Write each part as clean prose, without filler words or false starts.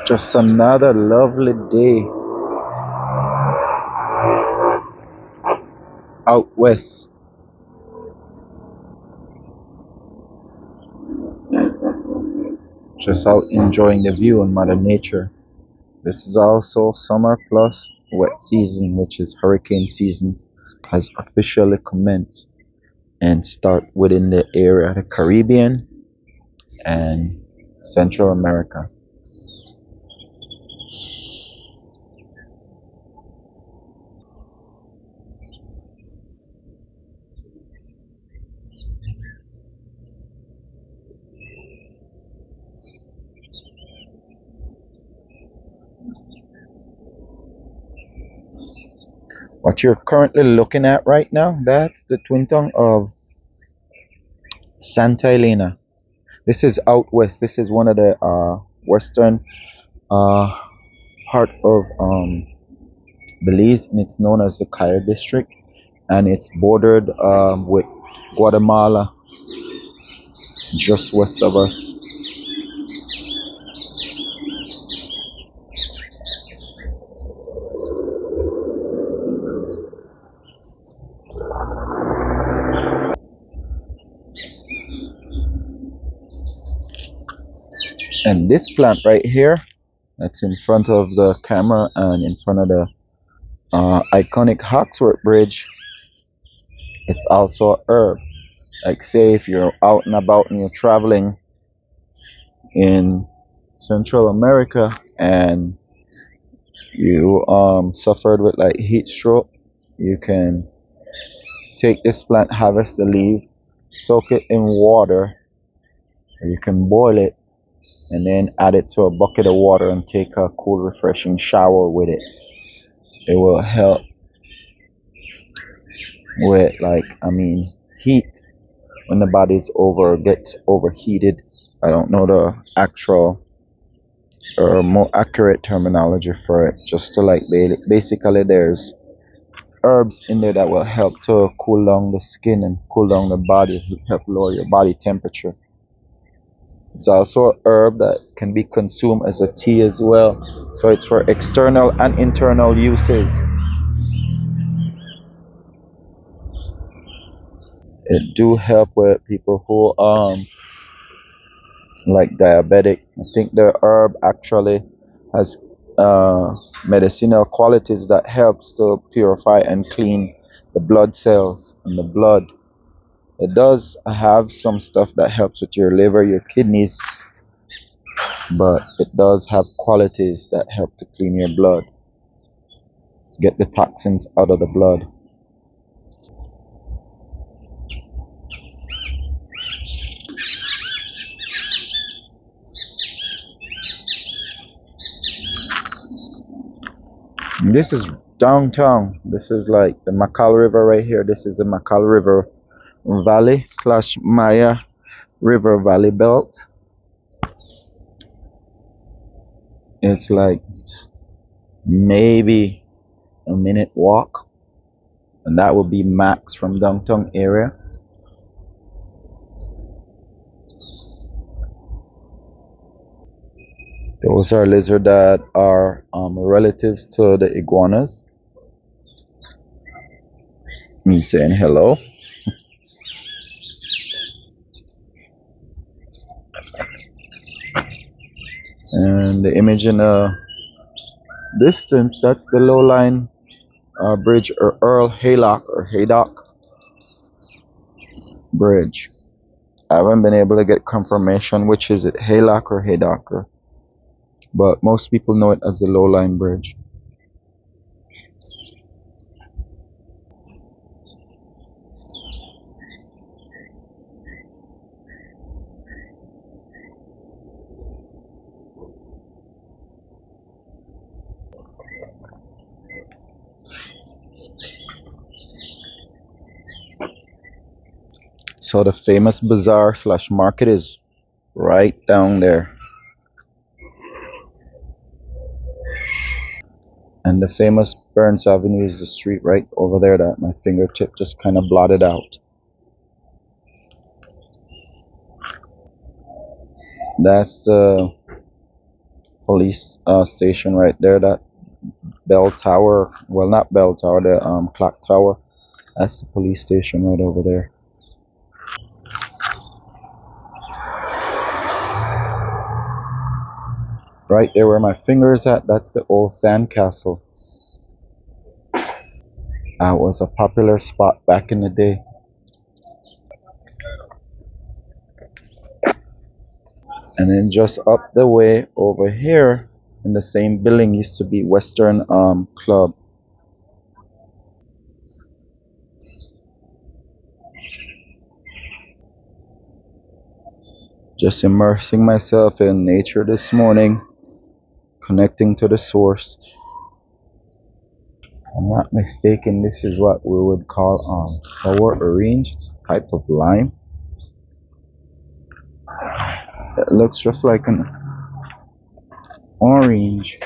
Just another lovely day out west. Just out enjoying the view and Mother Nature. This is also summer plus wet season, which is hurricane season, has officially commenced and start within the area of the Caribbean and Central America. What you're currently looking at right now, that's the twin tongue of Santa Elena. This is out west. This is one of the western uh, part of Belize, and it's known as the Cayo district, and it's bordered with Guatemala just west of us. And this plant right here, that's in front of the camera and in front of the iconic Hawksworth Bridge, it's also a herb. Like say if you're out and about and you're traveling in Central America and you suffered with like heat stroke, you can take this plant, harvest the leaf, soak it in water, or you can boil it and then add it to a bucket of water and take a cool refreshing shower with it. It will help with heat when the body's gets overheated. I don't know the actual or more accurate terminology for it. Just to basically there's herbs in there that will help to cool down the skin and cool down the body, help lower your body temperature. It's also a herb that can be consumed as a tea as well. So it's for external and internal uses. It do help with people who like diabetic. I think the herb actually has medicinal qualities that helps to purify and clean the blood cells and the blood. It does have some stuff that helps with your liver, your kidneys, but it does have qualities that help to clean your blood, get the toxins out of the blood. And this is downtown. This is like the Macal River right here. This is the Macal River Valley slash Maya River Valley Belt. It's like maybe a minute walk, and that will be max from downtown area. Those are lizards that are relatives to the iguanas. Me saying hello. And the image in the distance, that's the low line bridge, or Earl Haydock Bridge. I haven't been able to get confirmation which is it, Haylock or Haydock, but most people know it as the low line bridge. So the famous bazaar slash market is right down there. And the famous Burns Avenue is the street right over there that my fingertip just kind of blotted out. That's the police station right there. That bell tower, well, not bell tower, the clock tower. That's the police station right over there. Right there where my finger is at, that's the old sandcastle. It was a popular spot back in the day. And then just up the way over here in the same building used to be Western Club. Just immersing myself in nature this morning, connecting to the source. If I'm not mistaken, this is what we would call sour orange. It's a type of lime. It looks just like an orange,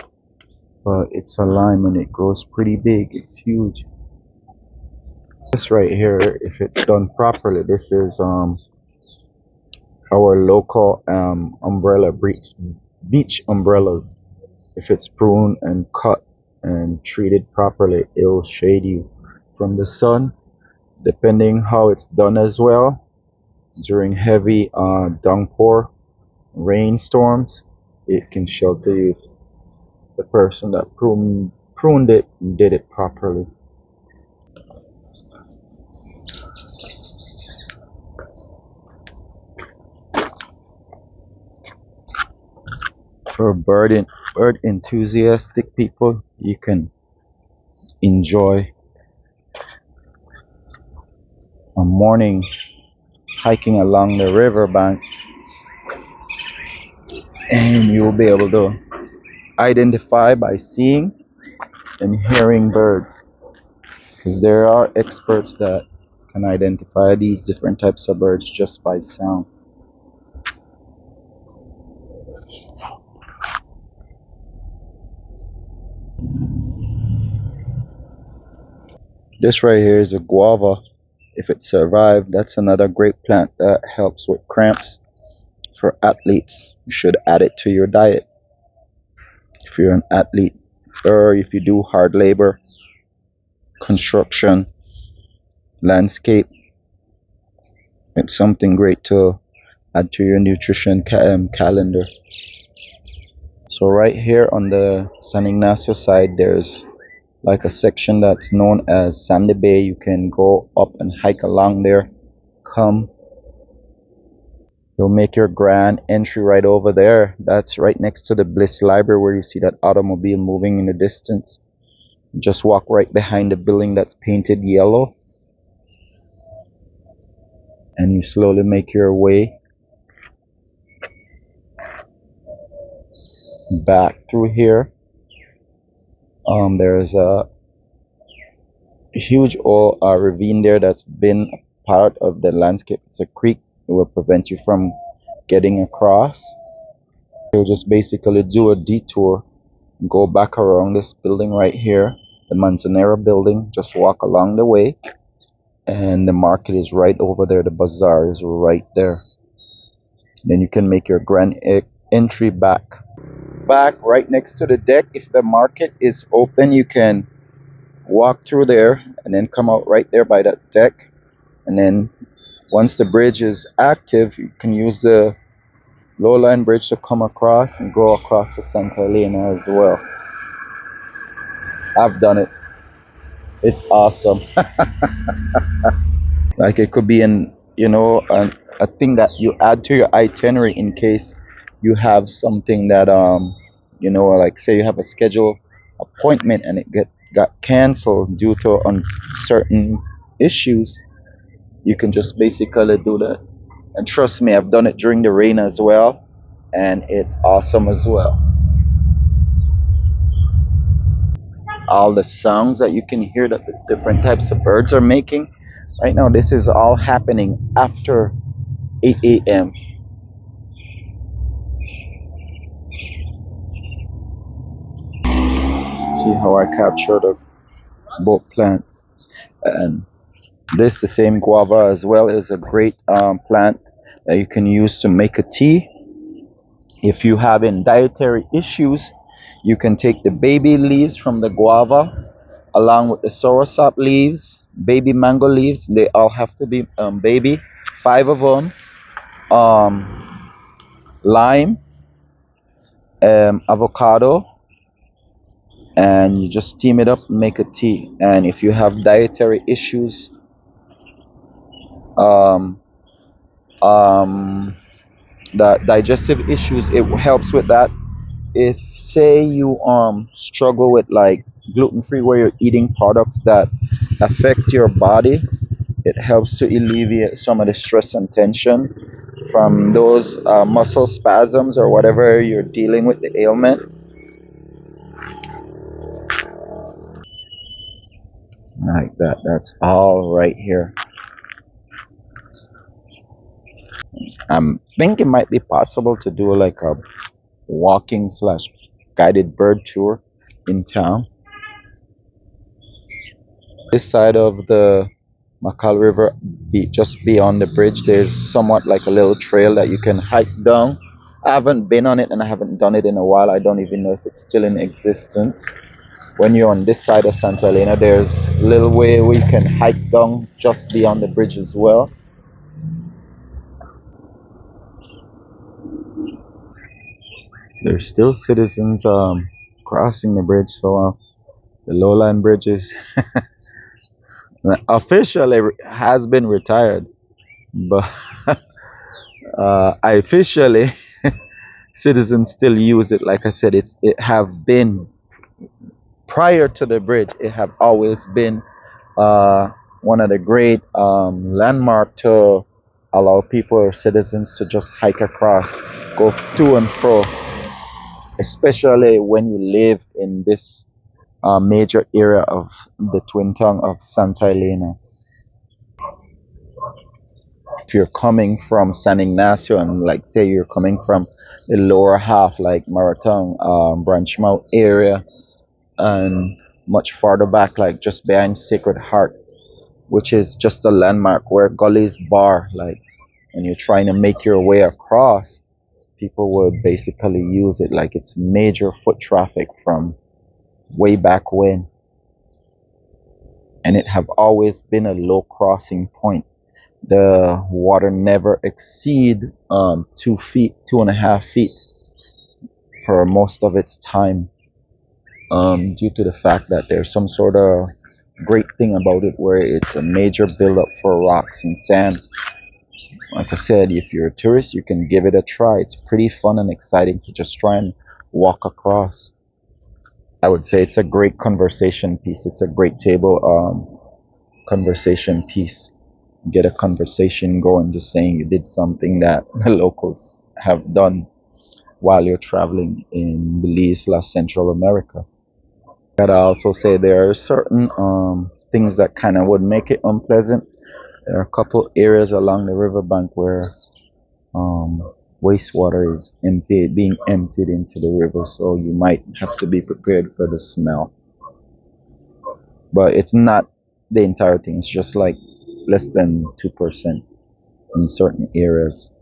but it's a lime and it grows pretty big. It's huge. This right here, if it's done properly, this is our local umbrella beach umbrellas. If it's pruned and cut and treated properly, it'll shade you from the sun. Depending how it's done as well, during heavy downpour rainstorms, it can shelter you. The person that pruned it did it properly. For bird enthusiastic people, you can enjoy a morning hiking along the riverbank, and you will be able to identify by seeing and hearing birds, because there are experts that can identify these different types of birds just by sound. This right here is a guava. If it survived, that's another great plant that helps with cramps. For athletes, you should add it to your diet. If you're an athlete, or if you do hard labor, construction, landscape, it's something great to add to your nutrition calendar. So right here on the San Ignacio side, there's like a section that's known as Sandy Bay. You can go up and hike along there. Come, you'll make your grand entry right over there. That's right next to the Bliss Library, where you see that automobile moving in the distance. Just walk right behind the building that's painted yellow, and you slowly make your way back through here. There's a huge old ravine there that's been a part of the landscape. It's a creek. It will prevent you from getting across. You'll just basically do a detour, go back around this building right here, the Manzanera building. Just walk along the way, and the market is right over there. The bazaar is right there. Then you can make your grand entry back right next to the deck. If the market is open, you can walk through there and then come out right there by that deck. And then once the bridge is active, you can use the low line bridge to come across and go across to Santa Elena as well. I've done it. It's awesome. Like it could be a thing that you add to your itinerary in case you have something that like say you have a scheduled appointment and it got canceled due to uncertain issues. You can just basically do that. And trust me, I've done it during the rain as well, and it's awesome as well. All the sounds that you can hear that the different types of birds are making. Right now, this is all happening after 8 a.m. See how I capture the both plants. And this, the same guava as well, is a great plant that you can use to make a tea. If you having dietary issues, you can take the baby leaves from the guava along with the soursop leaves, baby mango leaves. They all have to be baby, five of them. Um, lime, avocado, and you just steam it up and make a tea. And if you have dietary issues, um, um, the digestive issues, it helps with that. If say you struggle with like gluten free, where you're eating products that affect your body, it helps to alleviate some of the stress and tension from those muscle spasms or whatever you're dealing with the ailment like that. That's all right here. Think it might be possible to do like a walking slash guided bird tour in town. This side of the Macal River, just beyond the bridge, there's somewhat like a little trail that you can hike down. I haven't been on it and I haven't done it in a while. I don't even know if it's still in existence. When you're on this side of Santa Elena, there's a little way where you can hike down just beyond the bridge as well. There's still citizens crossing the bridge, so the low line bridge is officially has been retired, but officially citizens still use it. Like I said, it have been prior to the bridge. It have always been one of the great landmark to allow people or citizens to just hike across, go to and fro, especially when you live in this major area of the twin town of Santa Elena. If you're coming from San Ignacio and like say you're coming from the lower half like Maratong, Branchmouth area, and much farther back like just behind Sacred Heart, which is just a landmark where gullies bar, like, and you're trying to make your way across, people would basically use it like it's major foot traffic from way back when, and it have always been a low crossing point. The water never exceed 2 feet, 2.5 feet for most of its time, due to the fact that there's some sort of great thing about it where it's a major buildup for rocks and sand. Like I said, if you're a tourist, you can give it a try. It's pretty fun and exciting to just try and walk across. I would say it's a great conversation piece. It's a great table conversation piece. Get a conversation going, just saying you did something that the locals have done while you're traveling in Belize slash Central America. Gotta also say there are certain things that kind of would make it unpleasant. There are a couple areas along the riverbank where wastewater is being emptied into the river, so you might have to be prepared for the smell. But it's not the entire thing. It's just like less than 2% in certain areas.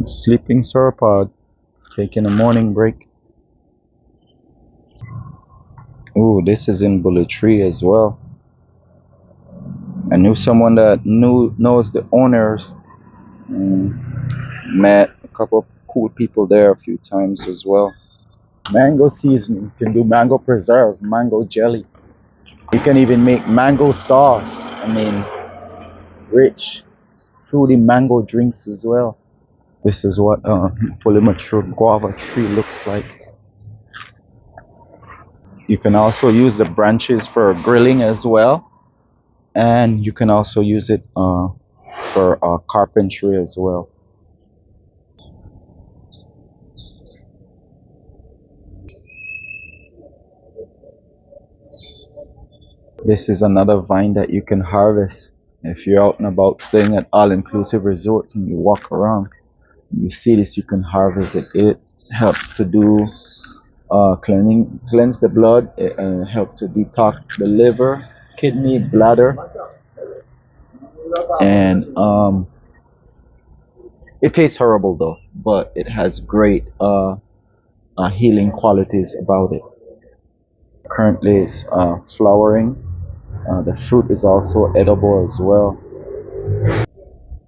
Sleeping sauropod taking a morning break. Ooh, this is in Bullet Tree as well. I knew someone that knows the owners. Met a couple of cool people there a few times as well. Mango season. You can do mango preserve, mango jelly. You can even make mango sauce. I mean, rich, fruity mango drinks as well. This is what a fully mature guava tree looks like. You can also use the branches for grilling as well, and you can also use it for carpentry as well. This is another vine that you can harvest if you're out and about staying at all-inclusive resorts and you walk around. You see this, you can harvest it. It helps to do cleanse the blood, help to detox the liver, kidney, bladder, and it tastes horrible though, but it has great healing qualities about it. Currently, it's flowering. The fruit is also edible as well.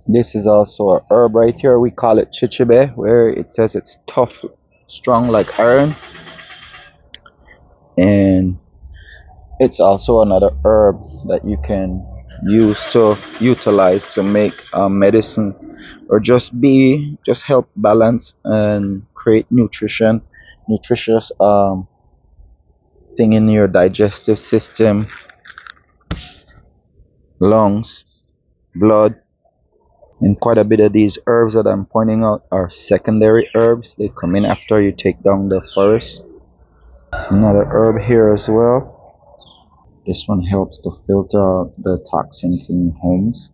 This is also a herb right here. We call it chichibe, where it says it's tough, strong like iron, and it's also another herb that you can utilize to make medicine, or just help balance and create nutritious thing in your digestive system, lungs, blood. And quite a bit of these herbs that I'm pointing out are secondary herbs. They come in after you take down the forest. Another herb here as well. This one helps to filter out the toxins in homes.